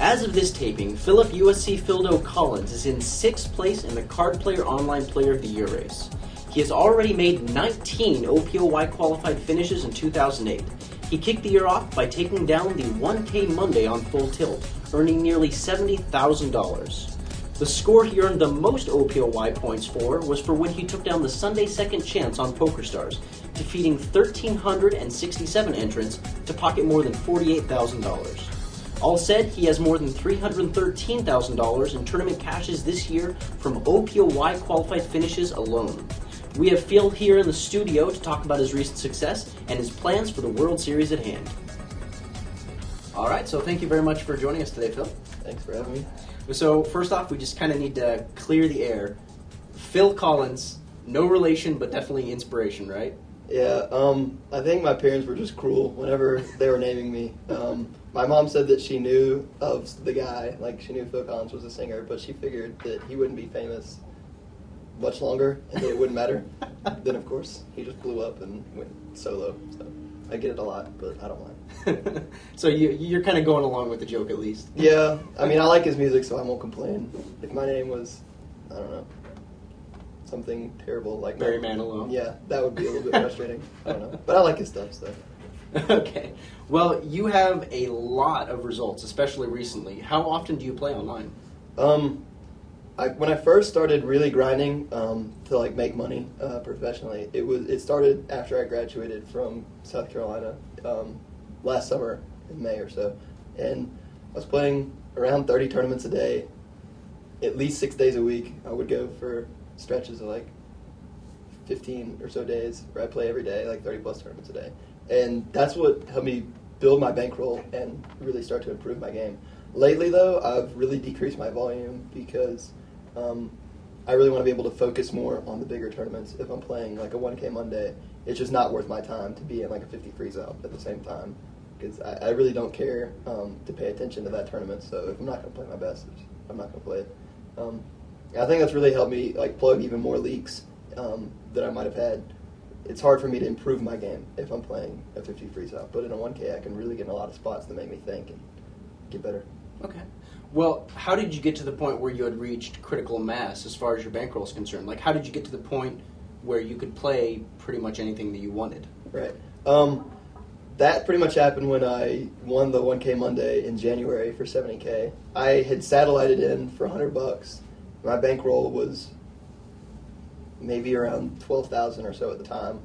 As of this taping, Philip USC Phildo Collins is in 6th place in the Card Player Online Player of the Year race. He has already made 19 OPOY qualified finishes in 2008. He kicked the year off by taking down the 1K Monday on Full Tilt, earning nearly $70,000. The score he earned the most OPOY points for was for when he took down the Sunday Second Chance on PokerStars, defeating 1,367 entrants to pocket more than $48,000. All said, he has more than $313,000 in tournament cashes this year from OPOY qualified finishes alone. We have Phil here in the studio to talk about his recent success and his plans for the World Series at hand. All right, so thank you very much for joining us today, Phil. Thanks for having me. So first off, we just kind of need to clear the air. Phil Collins, no relation, but definitely inspiration, right? Yeah, I think my parents were just cruel whenever they were naming me. My mom said that she knew of the guy, like she knew Phil Collins was a singer, but she figured that he wouldn't be famous much longer and that it wouldn't matter. Then, of course, he just blew up and went solo. So I get it a lot, but I don't mind. So you're kind of going along with the joke at least. Yeah, I mean, I like his music, so I won't complain. If my name was, I don't know, something terrible like Barry Manilow. Yeah, that would be a little bit frustrating. I don't know, but I like his stuff. So. Okay. Well, you have a lot of results, especially recently. How often do you play online? When I first started really grinding to like make money professionally, it started after I graduated from South Carolina last summer in May or so, and I was playing around 30 tournaments a day, at least 6 days a week. I would go for stretches of like 15 or so days where I play every day, like 30 plus tournaments a day. And that's what helped me build my bankroll and really start to improve my game. Lately, though, I've really decreased my volume because I really want to be able to focus more on the bigger tournaments. If I'm playing like a 1K Monday, it's just not worth my time to be in like a 50 freeze-out at the same time because I really don't care to pay attention to that tournament. So if I'm not going to play my best, I'm not going to play it. I think that's really helped me like plug even more leaks that I might have had. It's hard for me to improve my game if I'm playing a 50 freeze-out, but in a 1K I can really get in a lot of spots that make me think and get better. Okay. Well, how did you get to the point where you had reached critical mass as far as your bankroll is concerned? Like, how did you get to the point where you could play pretty much anything that you wanted? Right. That pretty much happened when I won the 1K Monday in January for 70K. I had satellited in for $100. My bankroll was maybe around 12,000 or so at the time.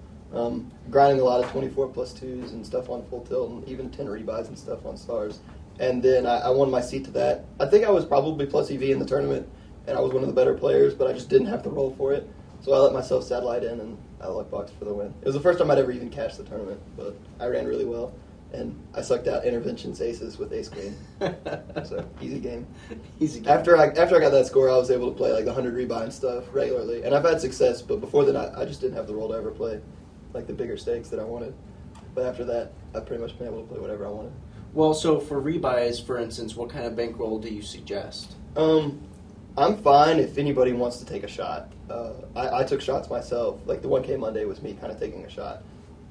Grinding a lot of 24 plus 2s and stuff on Full Tilt and even 10 rebuys and stuff on Stars. And then I won my seat to that. I think I was probably plus EV in the tournament, and I was one of the better players, but I just didn't have the roll for it. So I let myself satellite in, and I luck boxed for the win. It was the first time I'd ever even cashed the tournament, but I ran really well. And I sucked out interventions aces with ace queen. So easy game. Easy game. After I got that score, I was able to play like the 100 rebuy and stuff regularly. And I've had success, but before that I just didn't have the roll to ever play like the bigger stakes that I wanted. But after that, I've pretty much been able to play whatever I wanted. Well, so for rebuys, for instance, what kind of bankroll do you suggest? I'm fine if anybody wants to take a shot. I took shots myself. Like the 1K Monday was me kind of taking a shot.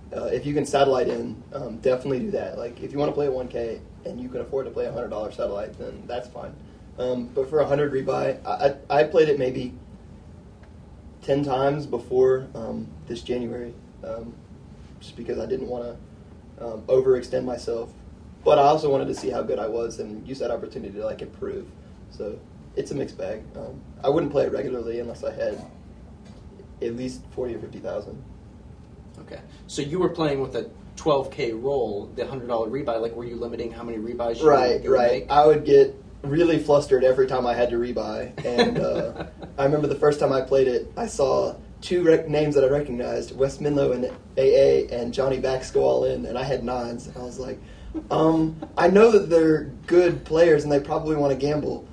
If you can satellite in, definitely do that. Like if you want to play a 1K and you can afford to play a $100 satellite, then that's fine. But for 100 rebuy, I played it maybe 10 times before this January, just because I didn't want to overextend myself. But I also wanted to see how good I was and use that opportunity to like improve. So it's a mixed bag. I wouldn't play it regularly unless I had at least 40 or 50,000. Okay. So you were playing with a 12K roll, the $100 rebuy. Like, were you limiting how many rebuys you would make? I would get really flustered every time I had to rebuy. And I remember the first time I played it, I saw two names that I recognized, Wes Minlow and AA and Johnny Backs go all in, and I had 9s. And I was like, I know that they're good players and they probably want to gamble.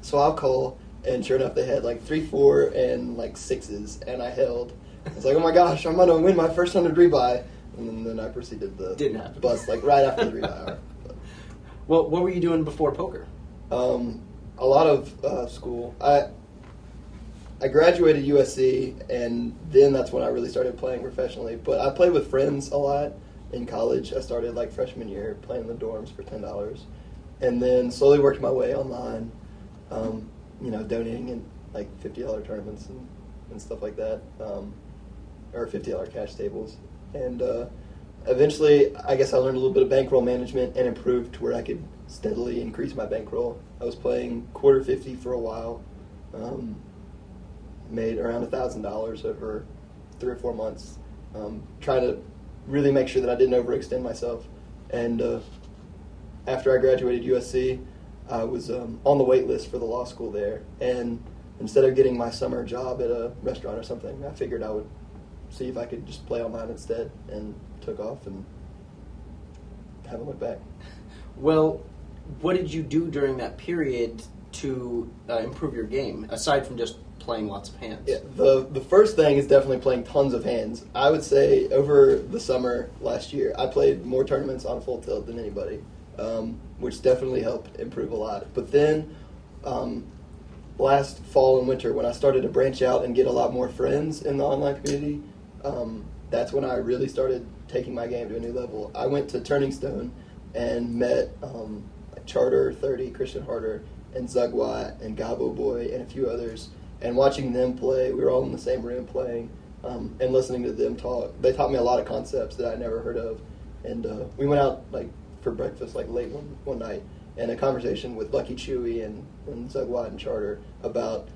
So I'll call, and sure enough, they had like 3, 4, and like 6s, and I held. I was like, oh my gosh, I'm going to win my first 100 rebuy. And then I proceeded to bust like right after the rebuy hour. Well, what were you doing before poker? A lot of school. I graduated USC, and then that's when I really started playing professionally. But I played with friends a lot in college. I started like freshman year playing in the dorms for $10. and then slowly worked my way online, donating in like $50 tournaments and stuff like that, or $50 cash tables. And eventually, I guess I learned a little bit of bankroll management and improved to where I could steadily increase my bankroll. I was playing quarter 50 for a while, made around $1,000 over 3 or 4 months, trying to really make sure that I didn't overextend myself. And after I graduated USC, I was on the wait list for the law school there. And instead of getting my summer job at a restaurant or something, I figured I would see if I could just play online instead, and took off and haven't looked back. Well, what did you do during that period to improve your game, aside from just playing lots of hands? Yeah, the first thing is definitely playing tons of hands. I would say over the summer last year, I played more tournaments on full tilt than anybody, which definitely helped improve a lot. But then last fall and winter, when I started to branch out and get a lot more friends in the online community, that's when I really started taking my game to a new level. I went to Turning Stone and met Charter 30, Christian Harder, and Zugwat, and Gabo Boy, and a few others. And watching them play, we were all in the same room playing, and listening to them talk. They taught me a lot of concepts that I'd never heard of. And we went out for breakfast late one night, and a conversation with Lucky Chewy and Zugwat and Charter about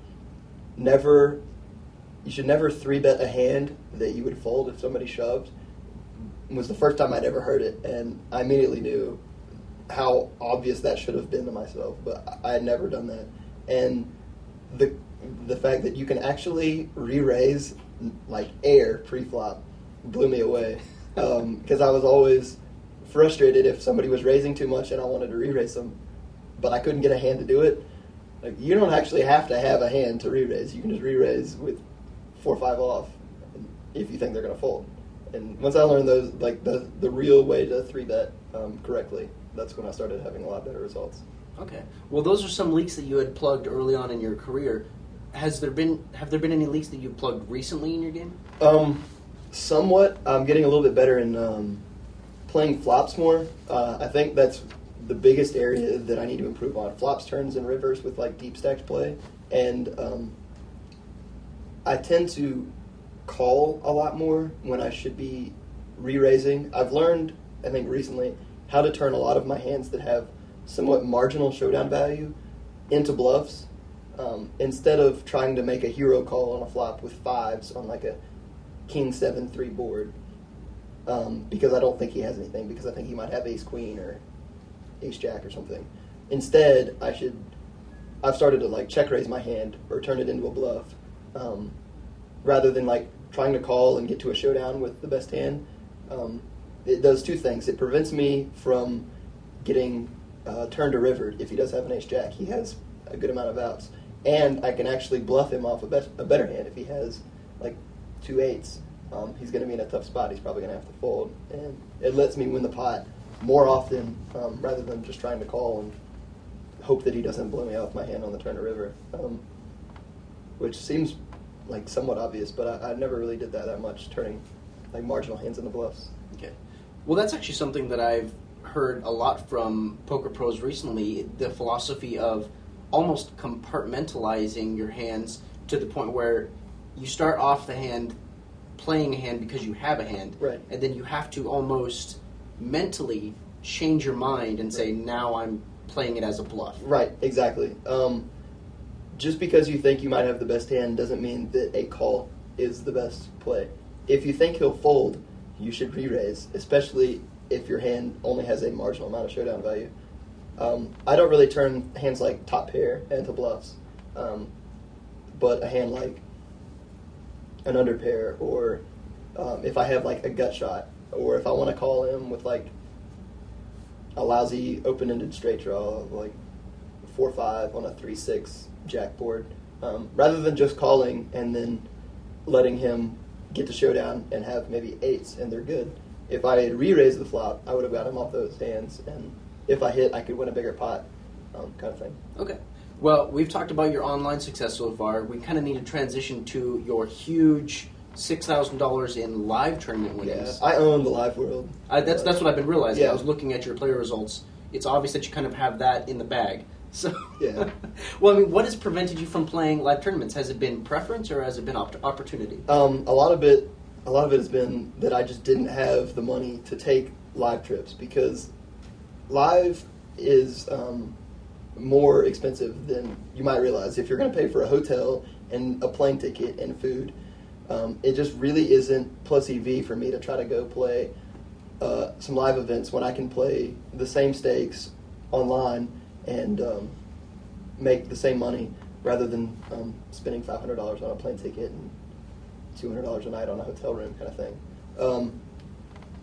you should never 3-bet a hand that you would fold if somebody shoved. It was the first time I'd ever heard it, and I immediately knew how obvious that should have been to myself, but I had never done that. And the fact that you can actually re-raise air pre-flop blew me away, because I was always frustrated if somebody was raising too much and I wanted to re-raise them, but I couldn't get a hand to do it. You don't actually have to have a hand to re-raise. You can just re-raise with 4 or 5 off if you think they're going to fold. And once I learned those, the real way to 3-bet correctly, that's when I started having a lot better results. Okay. Well, those are some leaks that you had plugged early on in your career. Have there been any leaks that you plugged recently in your game? Somewhat. I'm getting a little bit better in playing flops more. I think that's the biggest area that I need to improve on. Flops, turns, and rivers with deep stacked play. And I tend to call a lot more when I should be re-raising. I've learned, I think recently, how to turn a lot of my hands that have somewhat marginal showdown value into bluffs, instead of trying to make a hero call on a flop with 5s on a king 7-3 board, because I don't think he has anything, because I think he might have ace queen or ace jack or something. Instead, I've started to check raise my hand or turn it into a bluff, rather than trying to call and get to a showdown with the best hand. It does 2 things. It prevents me from getting turned to rivered if he does have an ace jack. He has a good amount of outs, and I can actually bluff him off a better hand if he has 2 8s. He's going to be in a tough spot. He's probably going to have to fold, and it lets me win the pot more often, rather than just trying to call and hope that he doesn't blow me off my hand on the turn to river, which seems somewhat obvious, but I never really did that much, turning marginal hands into bluffs. Okay. Well, that's actually something that I've heard a lot from poker pros recently, the philosophy of almost compartmentalizing your hands to the point where you start off the hand playing a hand because you have a hand, right, and then you have to almost mentally change your mind and say, now I'm playing it as a bluff. Right, exactly. Just because you think you might have the best hand doesn't mean that a call is the best play. If you think he'll fold, you should re-raise, especially if your hand only has a marginal amount of showdown value. I don't really turn hands like top pair into bluffs, but a hand like an under pair, or if I have a gut shot, or if I want to call him with a lousy open-ended straight draw, 4-5 on a 3-6 jack board, rather than just calling and then letting him get to showdown and have maybe 8s and they're good. If I had re-raised the flop, I would have got him off those hands, and if I hit, I could win a bigger pot, kind of thing. Okay. Well, we've talked about your online success so far. We kind of need to transition to your huge $6,000 in live tournament winnings. Yeah, I own the live world. That's what I've been realizing. Yeah. I was looking at your player results. it's obvious that you kind of have that in the bag. So, Yeah. well, I mean, what has prevented you from playing live tournaments? Has it been preference or has it been opportunity? A lot of it has been that I just didn't have the money to take live trips, because live is more expensive than you might realize. If you're going to pay for a hotel and a plane ticket and food, it just really isn't plus EV for me to try to go play some live events when I can play the same stakes online and make the same money, rather than spending $500 on a plane ticket and $200 a night on a hotel room kind of thing.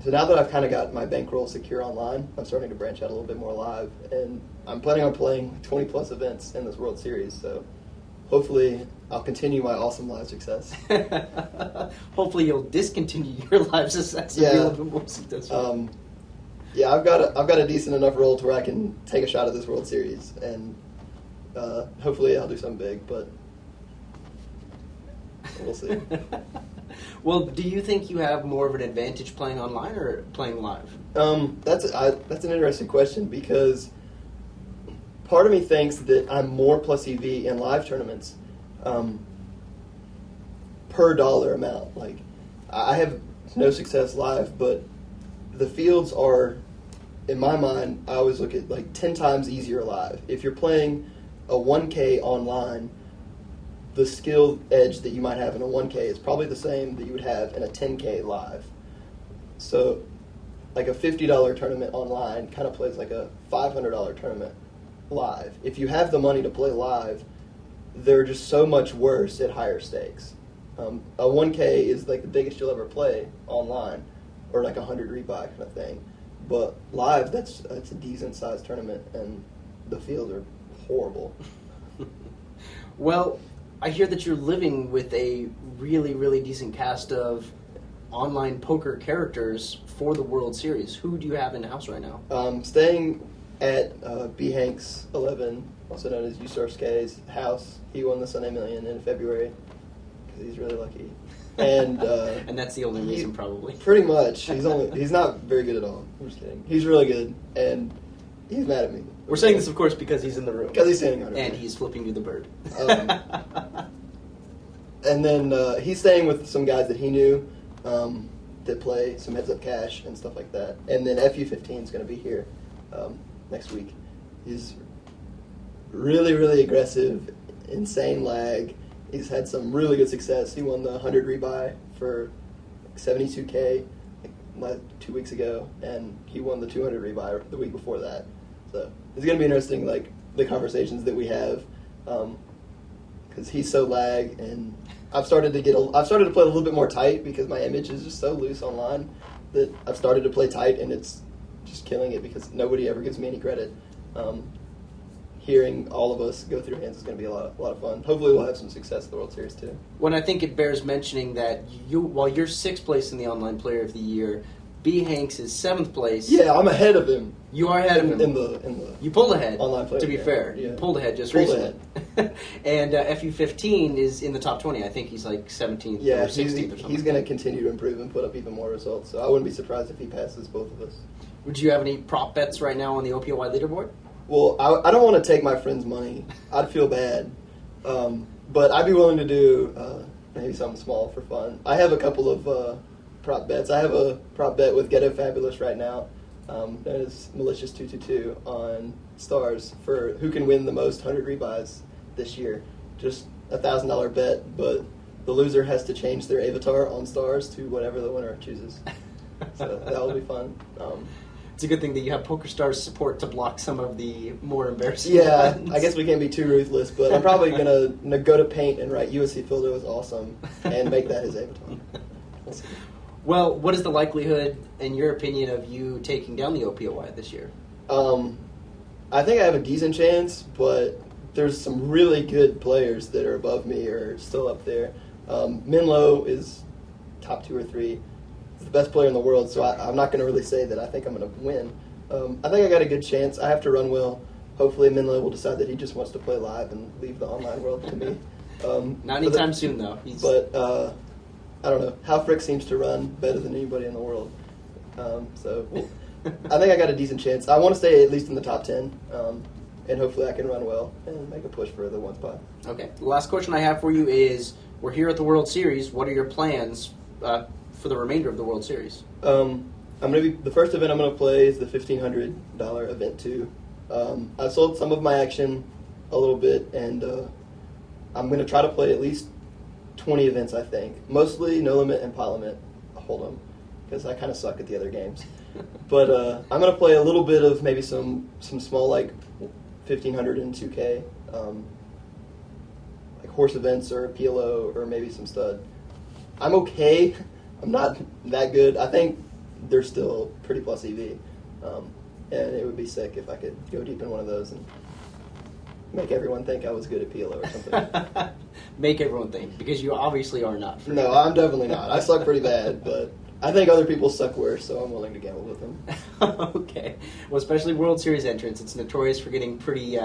So now that I've kind of got my bankroll secure online, I'm starting to branch out a little bit more live, and I'm planning on playing 20 plus events in this World Series, so hopefully I'll continue my awesome live success. Hopefully you'll discontinue your live success and be a little bit more successful. Yeah, I've got a decent enough role to where I can take a shot at this World Series, and hopefully I'll do something big, but we'll see. Well, do you think you have more of an advantage playing online or playing live? That's an interesting question, because part of me thinks that I'm more plus EV in live tournaments per dollar amount. Like, I have no success live, but the fields are, in my mind, I always look at like 10 times easier live. If you're playing a 1K online, the skill edge that you might have in a 1K is probably the same that you would have in a 10K live. So, like a $50 tournament online kind of plays like a $500 tournament live. If you have the money to play live, they're just so much worse at higher stakes. A 1K is like the biggest you'll ever play online, or like a 100 rebuy kind of thing. But live, that's a decent sized tournament, and the fields are horrible. Well, I hear that you're living with a really, really decent cast of online poker characters for the World Series. Who do you have in the house right now? Staying at B. Hanks 11, also known as Usursk's house. He won the Sunday Million in February because he's really lucky. And and that's the only reason, probably. Pretty much. He's not very good at all. I'm just kidding. He's really good, and he's mad at me. We're saying this, of course, because he's in the room. Because he's standing on it. And he's flipping you the bird. And then he's staying with some guys that he knew that play some heads-up cash and stuff like that. And then FU15 is going to be here next week. He's really, really aggressive, insane lag. He's had some really good success. He won the 100 rebuy for 72K like 2 weeks ago, and he won the 200 rebuy the week before that. So it's going to be interesting, like the conversations that we have, because he's so lag, and I've started to play a little bit more tight because my image is just so loose online that I've started to play tight, and it's just killing it because nobody ever gives me any credit. Hearing all of us go through hands is going to be a lot of fun. Hopefully we'll have some success at the World Series too. When I think it bears mentioning that while you're 6th place in the Online Player of the Year, B. Hanks is 7th place. Yeah, I'm ahead of him. You are ahead of him. In the you pulled ahead. Online Player. To be fair, yeah. You pulled ahead recently. And FU15 is in the top 20. I think he's like 17th or 16th or something. He's going to continue to improve and put up even more results. So I wouldn't be surprised if he passes both of us. Would you have any prop bets right now on the OPOY leaderboard? Well, I don't want to take my friend's money. I'd feel bad. But I'd be willing to do maybe something small for fun. I have a couple of prop bets. I have a prop bet with Ghetto Fabulous right now. That is Malicious 222 on Stars for who can win the most 100 rebuys this year. Just $1,000 bet, but the loser has to change their avatar on Stars to whatever the winner chooses. So that will be fun. It's a good thing that you have PokerStars support to block some of the more embarrassing Yeah, ones. I guess we can't be too ruthless, but I'm probably going to go to Paint and write USC Fildo is awesome and make that his avatar. We'll see. Well, what is the likelihood, in your opinion, of you taking down the OPOY this year? I think I have a decent chance, but there's some really good players that are above me or still up there. Minlow is top 2 or 3. He's the best player in the world, so I'm not going to really say that I think I'm going to win. I think I got a good chance. I have to run well. Hopefully Minlow will decide that he just wants to play live and leave the online world to me. Not anytime soon, though. But I don't know. Hal Frick seems to run better than anybody in the world. So I think I got a decent chance. I want to stay at least in the top 10, and hopefully I can run well and make a push for the 1 spot. Okay. The last question I have for you is, we're here at the World Series. What are your plans for the remainder of the World Series? The first event I'm going to play is the $1,500 event 2. I sold some of my action a little bit, and I'm going to try to play at least 20 events, I think. Mostly no limit and pot limit hold'em, because I kind of suck at the other games. But I'm going to play a little bit of maybe some small, like 1,500 and 2K, like horse events or a PLO or maybe some stud. I'm okay. I'm not that good. I think they're still pretty plus EV. And it would be sick if I could go deep in one of those and make everyone think I was good at PLO or something. Make everyone think, because you obviously are not. No, I'm definitely not. I suck pretty bad, but I think other people suck worse, so I'm willing to gamble with them. Okay. Well, especially World Series entrants, it's notorious for getting pretty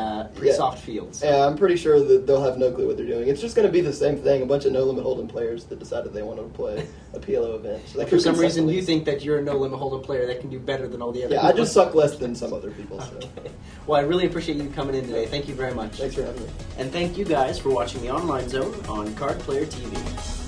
soft fields. Yeah, I'm pretty sure that they'll have no clue what they're doing. It's just going to be the same thing, a bunch of no-limit hold'em players that decided they wanted to play a PLO event. So for some reason, you think that you're a no-limit hold'em player that can do better than all the other people. Yeah, I just suck less than some other people. So. Okay. Well, I really appreciate you coming in today. Thank you very much. Thanks for having me. And thank you guys for watching the Online Zone on Card Player TV.